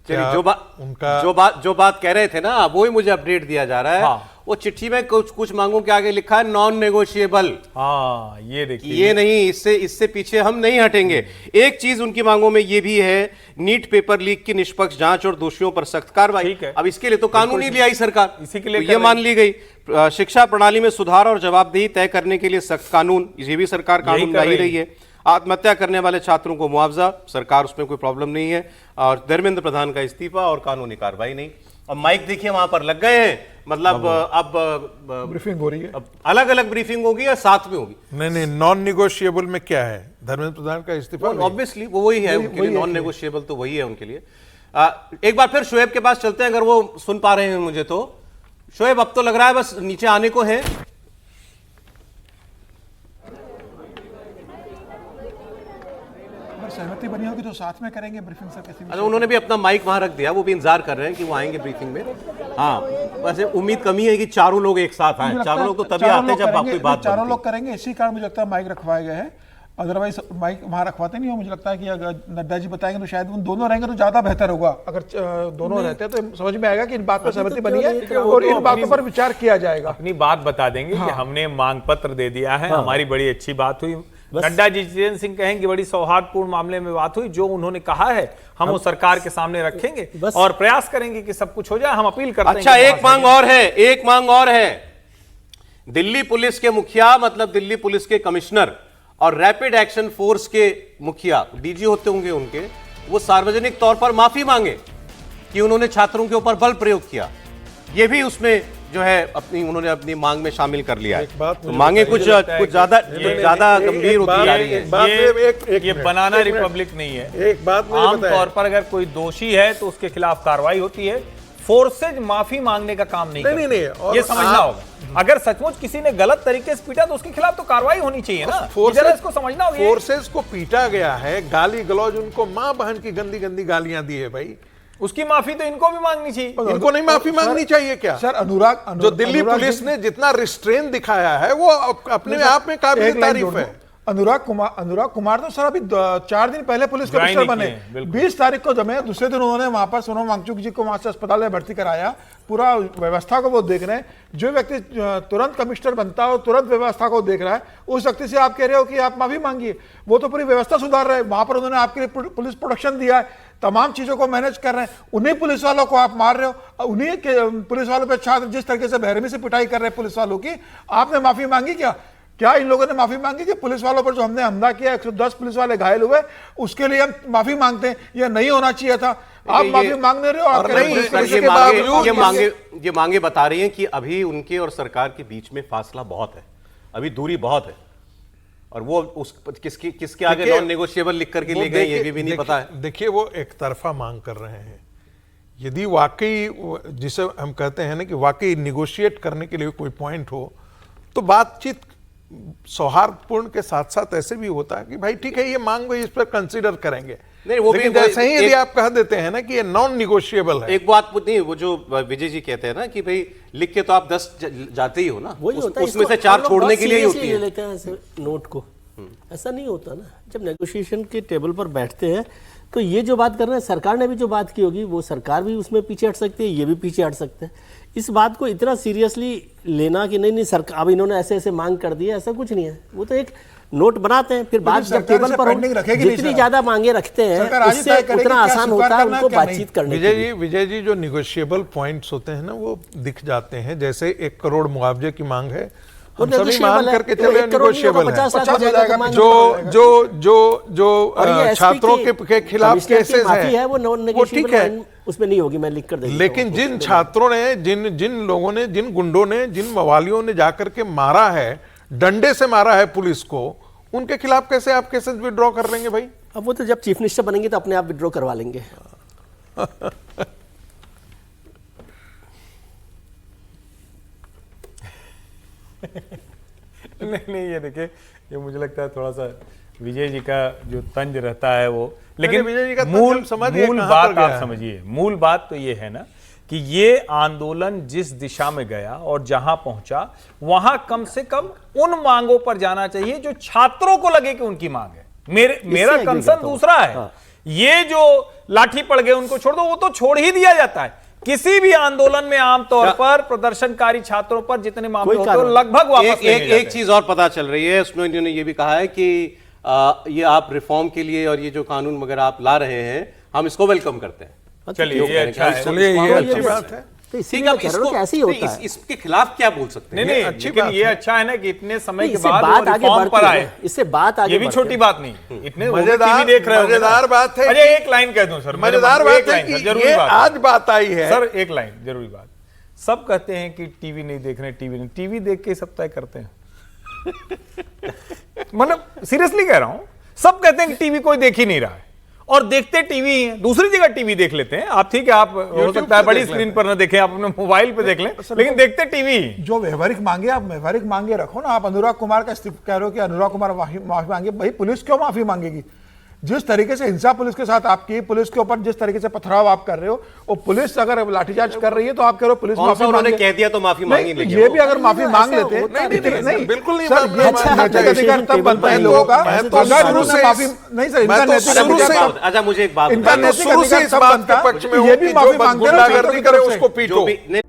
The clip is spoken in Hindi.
चलिए, जो बात कह रहे थे ना, वो ही मुझे अपडेट दिया जा रहा है। हाँ। वो चिट्ठी में कुछ मांगों के आगे लिखा है नॉन नेगोशिएबल। हाँ, ये देखिए, ये नहीं, इससे पीछे हम नहीं हटेंगे। एक चीज उनकी मांगों में ये भी है, नीट पेपर लीक की निष्पक्ष जांच और दोषियों पर सख्त कार्रवाई। ठीक है। अब इसके लिए तो कानून ही ले आई सरकार, इसी के लिए तो ये मान ली गई। शिक्षा प्रणाली में सुधार और जवाबदेही तय करने के लिए सख्त कानून, ये भी सरकार कानून ला ही रही है। आत्महत्या करने वाले छात्रों को मुआवजा, सरकार, उसमें कोई प्रॉब्लम नहीं है। और धर्मेंद्र प्रधान का इस्तीफा और कानूनी कार्रवाई नहीं। अब माइक देखिए वहां पर लग गए हैं, मतलब अब ब्रीफिंग हो रही है। अलग अलग ब्रीफिंग होगी या साथ में होगी? नहीं, नॉन निगोशिएबल में क्या है? धर्मेंद्र प्रधान का इस्तीफा ऑब्वियसली वो वही है उनके लिए, नॉन नेगोशिएबल तो वही है उनके लिए। एक बार फिर शोएब के पास चलते हैं, अगर वो सुन पा रहे हैं मुझे तो। शोएब, अब तो लग रहा है बस नीचे आने को है। सहमति बनी होगी तो साथ में करेंगे ब्रीफिंग सर। कैसे अच्छा, उन्होंने भी अपना माइक वहां रख दिया, वो भी इंतजार कर रहे हैं कि वो आएंगे ब्रीफिंग में। हाँ, वैसे उम्मीद कमी है कि चारों लोग एक साथ आए। चारों लोग तो तभी आते हैं जब आपकी बात बनती है। चारों लोग करेंगे, इसी कारण मुझे लगता है माइक रखवाए गए हैं। अदरवाइज माइक वहां रखवाते नहीं हो। मुझे लगता है कि अगर नड्डा जी बताएंगे तो शायद उन दोनों रहेंगे तो ज्यादा बेहतर होगा। अगर दोनों रहते हैं तो समझ में आएगा कि इन बात पर सहमति बनी है और इन बातों पर विचार किया जाएगा। अपनी बात बता देंगे कि हमने मांग पत्र दे दिया है, हमारी बड़ी अच्छी बात हुई। नड्डा जी, जितेंद्र सिंह कहेंगे बड़ी सौहार्दपूर्ण मामले में बात हुई, जो उन्होंने कहा है हम वो सरकार के सामने रखेंगे और प्रयास करेंगे कि सब कुछ हो जाए। हम अपील करते हैं। अच्छा, एक मांग और है। दिल्ली पुलिस के मुखिया, मतलब दिल्ली पुलिस के कमिश्नर और रैपिड एक्शन फोर्स के मुखिया, डीजी होते होंगे उनके, वो सार्वजनिक तौर पर माफी मांगे कि उन्होंने छात्रों के ऊपर बल प्रयोग किया। ये भी उसमें जो है उन्होंने अपनी मांग में शामिल कर लिया है। तो मांगे कुछ ज्यादा गंभीर होती जा रही है। ये बनाना रिपब्लिक नहीं है। एक बात आमतौर पर अगर कोई दोषी है तो उसके खिलाफ कार्रवाई होती है। फोर्सेज माफी मांगने का काम नहीं, ये समझना होगा। अगर सचमुच किसी ने गलत तरीके से पीटा तो उसके खिलाफ तो कार्रवाई होनी चाहिए ना। इसको समझना होगा। फोर्सेस को पीटा गया है, गाली गलौज, उनको मां बहन की गंदी गंदी गालियां दी है भाई, उसकी माफी तो इनको भी मांगनी चाहिए। इनको नहीं माफी मांगनी चाहिए क्या? सर, अनुराग जो दिल्ली पुलिस ने जितना रिस्ट्रेन दिखाया है वो अपने आप में काबिल तारीफ है। अनुराग कुमार तो सर अभी 4 दिन पहले पुलिस कमिश्नर बने। 20 तारीख को जमे, दूसरे दिन उन्होंने वहां पर सोनम वांगचुक जी को वहां से अस्पताल में भर्ती कराया। पूरा व्यवस्था को वो देख रहे हैं। जो व्यक्ति तुरंत कमिश्नर बनता है और तुरंत व्यवस्था को देख रहा है, उस व्यक्ति से आप कह रहे हो कि आप माफी मांगिए। वो तो पूरी व्यवस्था सुधार रहे हैं। वहां पर उन्होंने आपके लिए पुलिस प्रोटेक्शन दिया है, तमाम चीजों को मैनेज कर रहे हैं। उन्हीं पुलिस वालों को आप मार रहे हो। उन्हीं पुलिस वालों पे छात्र जिस तरीके से बेरहमी से पिटाई कर रहे हैं पुलिस वालों की, आपने माफी मांगी क्या इन लोगों ने माफी मांगी कि पुलिस वालों पर जो हमने हमला किया, 110 पुलिस वाले घायल हुए, उसके लिए हम माफी मांगते हैं? यह नहीं होना चाहिए था। आप माफी मांगने रहे हो और ये मांगे बता रही हैं कि अभी उनके और सरकार के बीच में फासला बहुत है, अभी दूरी बहुत है, और वो किसके आगे नॉन नेगोशिएबल लिख करके ले गए ये भी नहीं पता है। देखिए, वो एक तरफा मांग कर रहे हैं। यदि वाकई, जिसे हम कहते हैं ना कि वाकई निगोशिएट करने के लिए कोई पॉइंट हो, तो बातचीत सौहार्दपूर्ण के साथ साथ ऐसे भी होता है कि भाई ठीक है, ये मांग इस पर कंसीडर करेंगे। नहीं, वो भी जैसे ही यदि आप कह देते हैं ना कि ये नॉन निगोशिएबल है। एक बात नहीं, वो जो विजय जी कहते हैं ना कि भाई लिख के तो आप 10 जाते ही हो ना, उसमें से 4 छोड़ने के लिए ही होती है। लेते हैं नोट को, ऐसा नहीं होता ना। जब नेगोशिएशन के टेबल पर बैठते हैं तो ये जो बात कर रहे हैं, सरकार ने भी जो बात की होगी, वो सरकार भी उसमें पीछे हट सकती है, ये भी पीछे हट सकते हैं। इस बात को इतना सीरियसली लेना कि नहीं सरकार अब इन्होंने ऐसे ऐसे मांग कर दी है, ऐसा कुछ नहीं है। वो तो एक नोट बनाते हैं, फिर बात जब टेबल पर जितनी ज्यादा मांगे रखते हैं उससे उतना आसान होता है उनको बातचीत करने के लिए। विजय जी, जो निगोशिएबल पॉइंट्स होते हैं ना, वो दिख जाते हैं। जैसे 1 करोड़ मुआवजे की मांग है, हम सभी मान करके चले निगोशिएबल है। जो छात्रों के खिलाफ केसेस है वो ठीक है, उसमें नहीं होगी, मैं लिख कर देता। लेकिन जिन छात्रों ने, जिन लोगों ने, जिन गुंडों ने, जिन मवालियों ने जाकर के मारा है, डंडे से मारा है पुलिस को, उनके खिलाफ कैसे आप केसेस विड्रॉ कर लेंगे भाई? अब वो तो जब चीफ मिनिस्टर बनेंगे तो अपने आप विड्रॉ करवा लेंगे। नहीं, ये देखिए, ये मुझे लगता है थोड़ा सा विजय जी का जो तंज रहता है वो, लेकिन विजय जी का मूल बात आप समझिए। मूल बात तो ये है ना कि ये आंदोलन जिस दिशा में गया और जहां पहुंचा, वहां कम से कम उन मांगों पर जाना चाहिए जो छात्रों को लगे कि उनकी मांग है। मेरा कंसर्न दूसरा है। ये जो लाठी पड़ गए उनको छोड़ दो, वो तो छोड़ ही दिया जाता है। किसी भी आंदोलन में आमतौर पर प्रदर्शनकारी छात्रों पर जितने मामले होते हैं लगभग वापस एक चीज और पता चल रही है, उसमें इन्होंने ये भी कहा है कि ये आप रिफॉर्म के लिए और ये जो कानून वगैरह आप ला रहे हैं, हम इसको वेलकम करते हैं। चलिए ये अच्छा है। चलिए ये अच्छी बात है। तो इसीलिए मैं कह रहा हूं कि ऐसे ही होता है। इसके खिलाफ क्या बोल सकते हैं? नहीं, लेकिन ये अच्छा है ना कि इतने समय के इससे बाद बात वो आगे रिफॉर्म पर बढ़ती आए। है, इससे बात आगे ये भी बढ़ती छोटी है। बात नहीं, इतने मजेदार- टीवी देख रहे होंगे ना। मजेदार बात है अरे कि- एक लाइन कह दूं सर, मेरे मजेदार मन में बात एक है लाइन, कि जरूरी ये बात आज बात आई है। सर एक लाइन जरूरी बात। सब कहते हैं कि टीवी नहीं देख रहे, टीवी नहीं, टीवी देख के सब तय करते हैं। मतलब सीरियसली कह रहा हूं, सब कहते हैं कि टीवी कोई देख ही नहीं रहा है, और देखते टीवी ही हैं। दूसरी जगह टीवी देख लेते हैं आप, ठीक है, आप हो सकता है बड़ी स्क्रीन पर ना देखें, आप अपने मोबाइल पे देख लें, लेकिन देखते टीवी ही। जो व्यवहारिक मांगे आप व्यवहारिक मांगे रखो ना। आप अनुराग कुमार का इस्तीफा कह रहे हो कि अनुराग कुमार माफी मांगे, भाई पुलिस क्यों माफी मांगेगी? जिस तरीके से हिंसा पुलिस के साथ आपकी, पुलिस के ऊपर जिस तरीके से पथराव आप कर रहे हो, वो पुलिस अगर लाठीचार्ज कर रही है तो आप कह रहे हो पुलिस कौन माफी सा उन्होंने मांगे। कह दिया तो माफी मांगी नहीं, लेंगे ये वो। भी अगर माफी मांग ऐसा लेते होता नहीं, बिल्कुल नहीं सर, मानना ये चाहिए। नैतिक अधिकार तब बनता है लोगों का मैं तो अगर शुरू उन्होंने से माफी नहीं सर, इनका मैं तो नैतिक शुरू अधिकार से- तब- अच्छा मुझे एक बात इनका बताओ। मैं तो नैतिक शुरू से अधिकार इस तब बात बनता के पक्ष में कि हूं ये कि भी जो माफी मांगते हैं गुंडागर्दी करे उसको जो पीटो। भी नहीं,